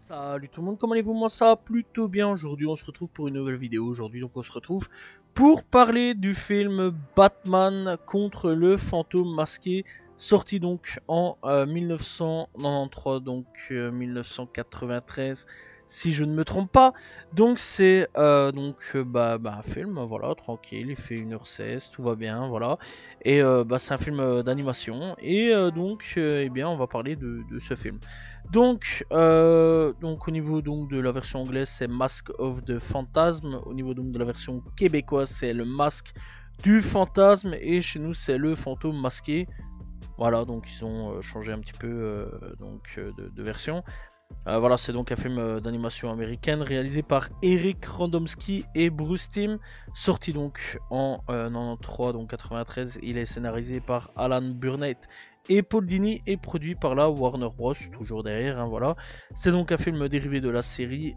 Salut tout le monde, comment allez-vous? Moi ça va plutôt bien. Aujourd'hui on se retrouve pour une nouvelle vidéo. Aujourd'hui donc on se retrouve pour parler du film Batman contre le fantôme masqué, sorti donc en 1993, donc 1993 si je ne me trompe pas. Donc c'est un film, voilà, tranquille, il fait 1h16, tout va bien, voilà. Et c'est un film d'animation et eh bien on va parler de ce film. Donc au niveau donc de la version anglaise, c'est Mask of the Phantasm. Au niveau donc de la version québécoise, c'est le Masque du Fantasme. Et chez nous, c'est le Fantôme Masqué. Voilà, donc ils ont changé un petit peu de version. Voilà, c'est donc un film d'animation américaine réalisé par Eric Randomski et Bruce Timm, sorti donc en 93, donc 93. Il est scénarisé par Alan Burnett et Paul Dini et produit par la Warner Bros. Toujours derrière, hein, voilà. C'est donc un film dérivé de la série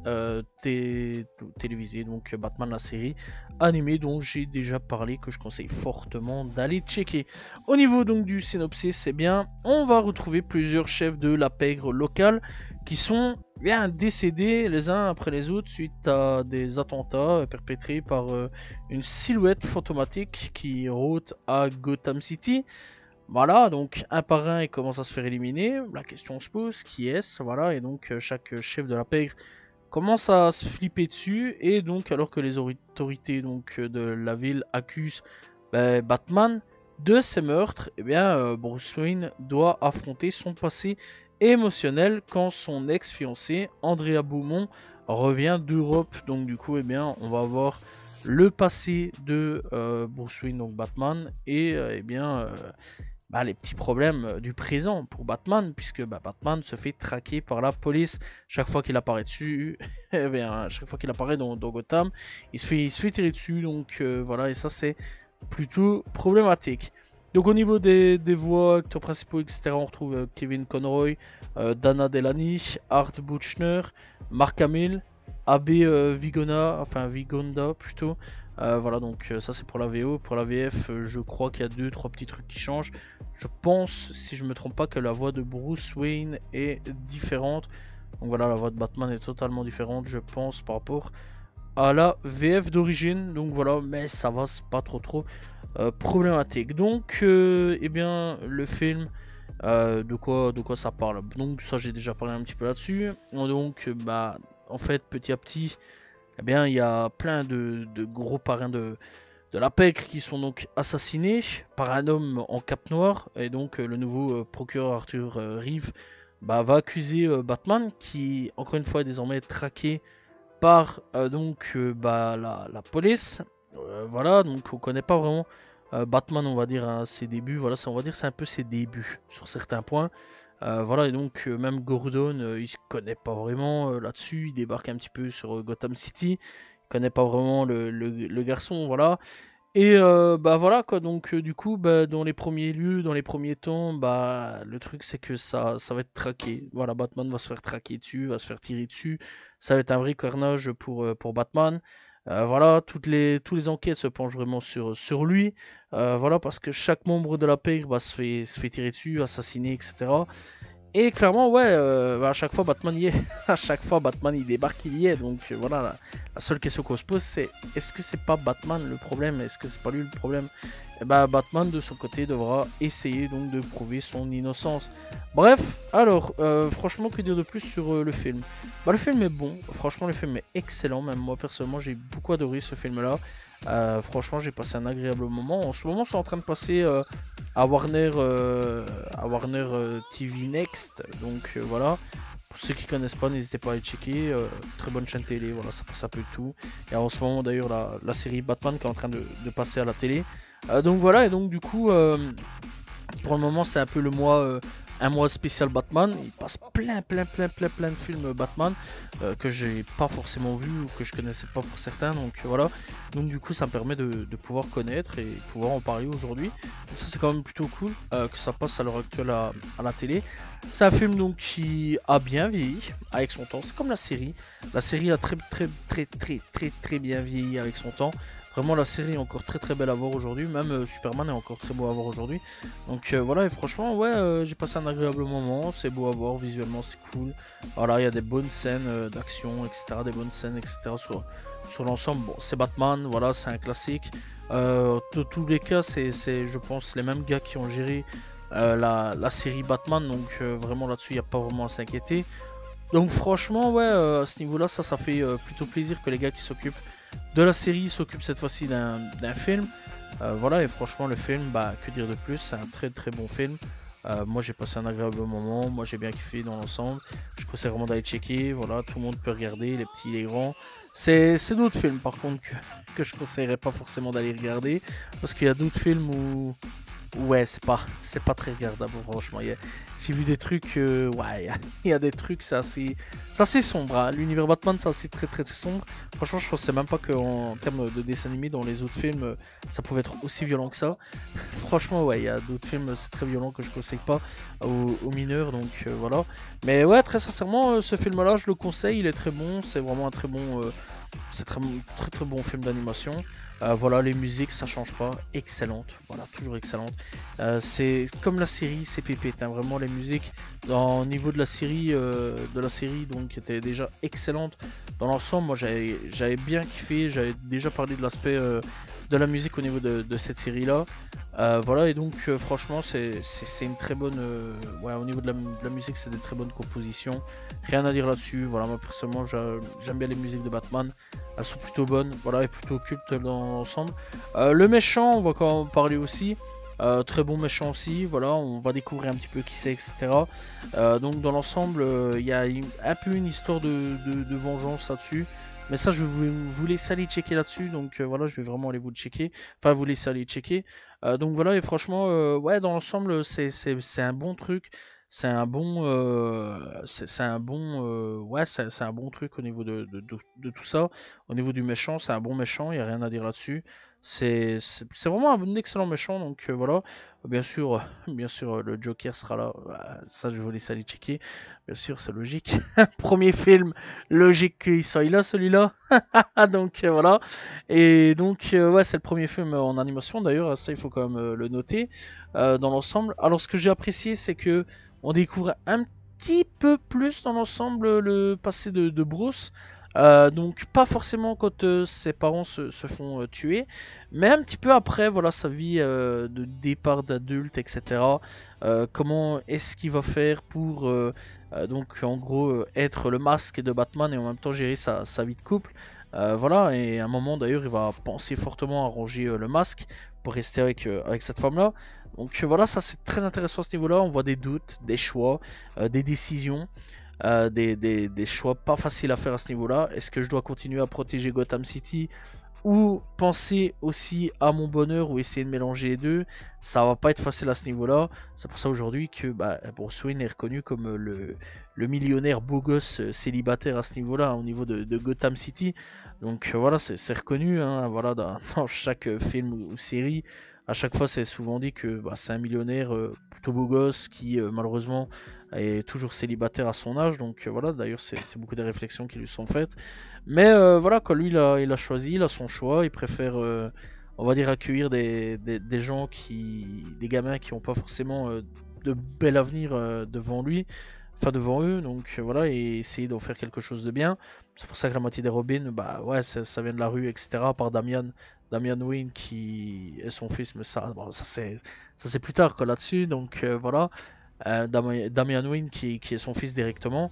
télévisée, donc Batman la série animée dont j'ai déjà parlé, que je conseille fortement d'aller checker. Au niveau donc du synopsis, c'est bien, on va retrouver plusieurs chefs de la pègre locale qui sont bien décédés les uns après les autres suite à des attentats perpétrés par une silhouette fantomatique qui rôde à Gotham City. Voilà, donc un par un, ils commencent à se faire éliminer. La question se pose, qui est-ce? Voilà, et donc chaque chef de la pègre commence à se flipper dessus. Et donc, alors que les autorités de la ville accusent Batman de ces meurtres, eh bien, Bruce Wayne doit affronter son passé émotionnel quand son ex-fiancée, Andrea Beaumont, revient d'Europe. Donc, du coup, eh bien, on va voir le passé de Bruce Wayne, donc Batman, et les petits problèmes du présent pour Batman, puisque Batman se fait traquer par la police chaque fois qu'il apparaît dessus, eh bien, chaque fois qu'il apparaît dans Gotham, il se fait tirer dessus, donc voilà, et ça c'est plutôt problématique. Donc au niveau des voix, acteurs principaux, etc., on retrouve Kevin Conroy, Dana Delany, Art Buchner, Mark Hamill, Abe Vigonda plutôt. Voilà, donc ça c'est pour la VO. Pour la VF, je crois qu'il y a 2-3 petits trucs qui changent. Je pense, si je me trompe pas, que la voix de Bruce Wayne est différente. Donc voilà, la voix de Batman est totalement différente, je pense, par rapport à la VF d'origine. Donc voilà, mais ça va, c'est pas trop problématique. Donc, eh bien, le film, de quoi ça parle? Donc ça, j'ai déjà parlé un petit peu là-dessus. Donc, en fait, petit à petit, eh bien, il y a plein de gros parrains de la pègre qui sont donc assassinés par un homme en cape noire. Et donc, le nouveau procureur Arthur Reeve va accuser Batman, qui, encore une fois, est désormais traqué par la police. Voilà, donc on connaît pas vraiment Batman, on va dire, à ses débuts. Voilà, ça, on va dire c'est un peu ses débuts sur certains points. Voilà, et donc même Gordon, il se connaît pas vraiment là-dessus. Il débarque un petit peu sur Gotham City. Il connaît pas vraiment le garçon, voilà. Et voilà quoi, donc du coup, dans les premiers lieux, dans les premiers temps, le truc c'est que ça va être traqué. Voilà, Batman va se faire traquer dessus, va se faire tirer dessus. Ça va être un vrai carnage pour Batman. Voilà, tous les enquêtes se penchent vraiment sur lui. Voilà, parce que chaque membre de la pègre se fait tirer dessus, assassiner, etc. Et clairement, ouais, à chaque fois Batman y est. À chaque fois Batman il débarque, il y est. Donc voilà, la seule question qu'on se pose, c'est est-ce que c'est pas Batman le problème? Est-ce que c'est pas lui le problème? Et Batman de son côté devra essayer donc de prouver son innocence. Bref, alors, franchement, que dire de plus sur le film? Le film est bon, franchement, le film est excellent. Même moi personnellement, j'ai beaucoup adoré ce film-là. Franchement, j'ai passé un agréable moment. En ce moment, c'est en train de passer à Warner TV Next. Donc voilà. Pour ceux qui connaissent pas, n'hésitez pas à aller checker. Très bonne chaîne télé, voilà, ça passe un peu de tout. Et en ce moment d'ailleurs la série Batman qui est en train de passer à la télé. Donc voilà, et donc du coup, pour le moment c'est un peu un mois spécial Batman. Il passe plein de films Batman que j'ai pas forcément vu ou que je connaissais pas pour certains. Donc voilà, donc du coup ça me permet de pouvoir connaître et pouvoir en parler aujourd'hui. Donc ça c'est quand même plutôt cool que ça passe à l'heure actuelle à la télé. C'est un film donc qui a bien vieilli avec son temps. C'est comme la série. La série a très bien vieilli avec son temps. Vraiment la série est encore très belle à voir aujourd'hui, même Superman est encore très beau à voir aujourd'hui. Donc voilà, et franchement ouais, j'ai passé un agréable moment, c'est beau à voir, visuellement c'est cool. Voilà, il y a des bonnes scènes d'action, etc. Des bonnes scènes, etc. Sur l'ensemble. Bon, c'est Batman, voilà, c'est un classique. De tous les cas, c'est je pense les mêmes gars qui ont géré la série Batman, donc vraiment là-dessus il n'y a pas vraiment à s'inquiéter. Donc franchement ouais, à ce niveau là ça fait plutôt plaisir que les gars qui s'occupent de la série s'occupent cette fois-ci d'un film. Voilà, et franchement le film, bah que dire de plus, c'est un très bon film. Moi j'ai passé un agréable moment, moi j'ai bien kiffé dans l'ensemble. Je conseille vraiment d'aller checker, voilà, tout le monde peut regarder, les petits, les grands. C'est d'autres films par contre que je conseillerais pas forcément d'aller regarder, parce qu'il y a d'autres films où ouais, c'est pas très regardable, franchement. J'ai vu des trucs, ouais, il y a des trucs, c'est assez sombre. Hein. L'univers Batman, c'est assez très sombre. Franchement, je pensais même pas qu'en termes de dessin animé, dans les autres films, ça pouvait être aussi violent que ça. Franchement, ouais, il y a d'autres films, c'est très violent que je conseille pas aux mineurs, donc voilà. Mais ouais, très sincèrement, ce film-là, je le conseille, il est très bon, c'est vraiment un très bon, c'est très bon film d'animation. Voilà, les musiques, ça change pas, excellente, voilà, toujours excellente. C'est comme la série, c'est pépite, hein, vraiment les musiques au niveau de la série, donc étaient déjà excellentes dans l'ensemble. Moi, j'avais bien kiffé, j'avais déjà parlé de l'aspect de la musique au niveau de cette série-là. Voilà, et donc franchement, c'est une très bonne, ouais, au niveau de la musique, c'est des très bonnes compositions. Rien à dire là-dessus. Voilà, moi personnellement, j'aime bien les musiques de Batman. Elles sont plutôt bonnes, voilà, et plutôt cultes dans l'ensemble. Le méchant, on va quand même en parler aussi. Très bon méchant aussi, voilà, on va découvrir un petit peu qui c'est, etc. Donc dans l'ensemble, il y a un peu une histoire de vengeance là-dessus. Mais ça, je vais vous laisser aller checker là-dessus. Donc voilà, je vais vraiment aller vous le checker. Enfin, vous laisser aller checker. Donc voilà, et franchement, ouais, dans l'ensemble, c'est un bon truc. C'est un bon, c'est un bon, ouais, c'est un bon truc au niveau de tout ça. Au niveau du méchant, c'est un bon méchant, il n'y a rien à dire là-dessus. C'est vraiment un excellent méchant, donc voilà. Bien sûr, bien sûr, le Joker sera là. Ça, je vais vous laisser aller checker. Bien sûr, c'est logique. Premier film, logique qu'il soit là, celui-là. Donc voilà. Et donc, ouais, c'est le premier film en animation d'ailleurs. Ça, il faut quand même le noter dans l'ensemble. Alors, ce que j'ai apprécié, c'est que on découvre un petit peu plus dans l'ensemble le passé de Bruce. Donc pas forcément quand ses parents se font tuer, mais un petit peu après, voilà, sa vie de départ d'adulte, etc. Comment est-ce qu'il va faire pour donc en gros être le masque de Batman et en même temps gérer sa vie de couple. Voilà, et à un moment d'ailleurs il va penser fortement à ranger le masque pour rester avec cette femme-là. Donc voilà, ça c'est très intéressant à ce niveau-là, on voit des doutes, des choix, des décisions. Des choix pas faciles à faire à ce niveau-là. Est-ce que je dois continuer à protéger Gotham City ou penser aussi à mon bonheur ou essayer de mélanger les deux? Ça va pas être facile à ce niveau-là. C'est pour ça aujourd'hui que Bruce Wayne est reconnu comme le millionnaire beau gosse célibataire à ce niveau-là, au niveau de Gotham City. Donc voilà, c'est reconnu, hein, voilà, dans chaque film ou série. À chaque fois, c'est souvent dit que c'est un millionnaire plutôt beau gosse qui malheureusement est toujours célibataire à son âge. Donc voilà, d'ailleurs, c'est beaucoup des réflexions qui lui sont faites. Mais voilà, quand lui, il a choisi, il a son choix, il préfère, on va dire, accueillir des gens des gamins qui n'ont pas forcément de bel avenir devant lui, enfin devant eux. Donc voilà, et essayer d'en faire quelque chose de bien. C'est pour ça que la moitié des Robins, bah ouais, ça vient de la rue, etc. Par Damian Wayne qui est son fils, mais ça, bon, ça c'est plus tard que là-dessus. Donc voilà. Damian Wayne qui est son fils directement.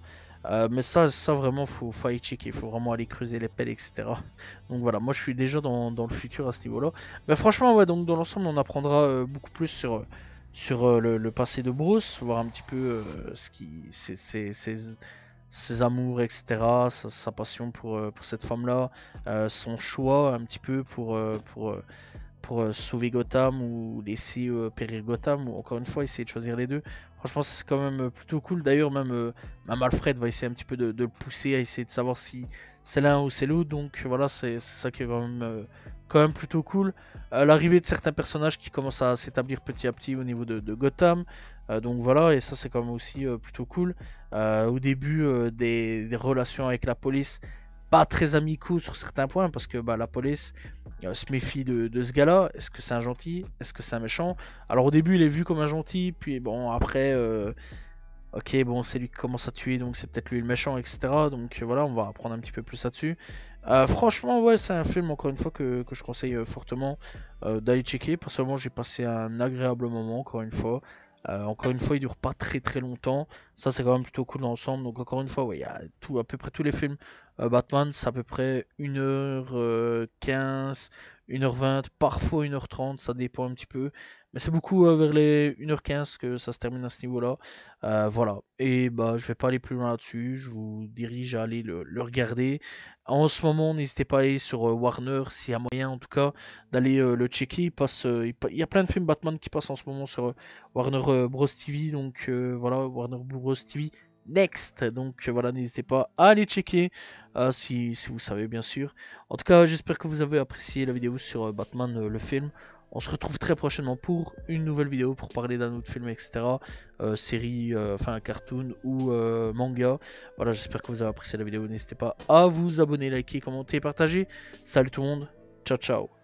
Mais ça vraiment, faut aller checker, il faut vraiment aller creuser les pelles, etc. Donc voilà, moi je suis déjà dans le futur à ce niveau-là. Mais franchement, ouais, donc dans l'ensemble, on apprendra beaucoup plus sur le passé de Bruce, voir un petit peu ses amours, etc. Sa passion pour cette femme-là, son choix un petit peu pour sauver Gotham ou laisser périr Gotham, ou encore une fois essayer de choisir les deux. Franchement, c'est quand même plutôt cool. D'ailleurs, même Alfred va essayer un petit peu de le pousser à essayer de savoir si c'est l'un ou c'est l'autre. Donc voilà, c'est ça qui est quand même plutôt cool. L'arrivée de certains personnages qui commencent à s'établir petit à petit au niveau de Gotham. Donc voilà, et ça c'est quand même aussi plutôt cool. Au début, des relations avec la police pas très amicaux sur certains points, parce que bah, la police se méfie de ce gars-là. Est-ce que c'est un gentil? Est-ce que c'est un méchant? Alors au début, il est vu comme un gentil, puis bon, après, ok, bon, c'est lui qui commence à tuer, donc c'est peut-être lui le méchant, etc. Donc voilà, on va apprendre un petit peu plus là-dessus. Franchement, ouais, c'est un film, encore une fois, que je conseille fortement d'aller checker. Personnellement, j'ai passé un agréable moment, encore une fois, il dure pas très très longtemps. Ça, c'est quand même plutôt cool dans l'ensemble. Donc, encore une fois, ouais, il y a à peu près tous les films Batman, c'est à peu près 1h15, 1h20, parfois 1h30, ça dépend un petit peu. Mais c'est beaucoup vers les 1h15 que ça se termine à ce niveau-là. Voilà. Et bah, je vais pas aller plus loin là-dessus. Je vous dirige à aller le regarder. En ce moment, n'hésitez pas à aller sur Warner, s'il y a moyen en tout cas, d'aller le checker. Il y a plein de films Batman qui passent en ce moment sur Warner Bros TV. Donc voilà, Warner Bros TV Next. Donc voilà, n'hésitez pas à aller checker si vous savez bien sûr. En tout cas, j'espère que vous avez apprécié la vidéo sur Batman le film. On se retrouve très prochainement pour une nouvelle vidéo pour parler d'un autre film, etc. Série, enfin cartoon ou manga. Voilà, j'espère que vous avez apprécié la vidéo. N'hésitez pas à vous abonner, liker, commenter, partager. Salut tout le monde. Ciao, ciao.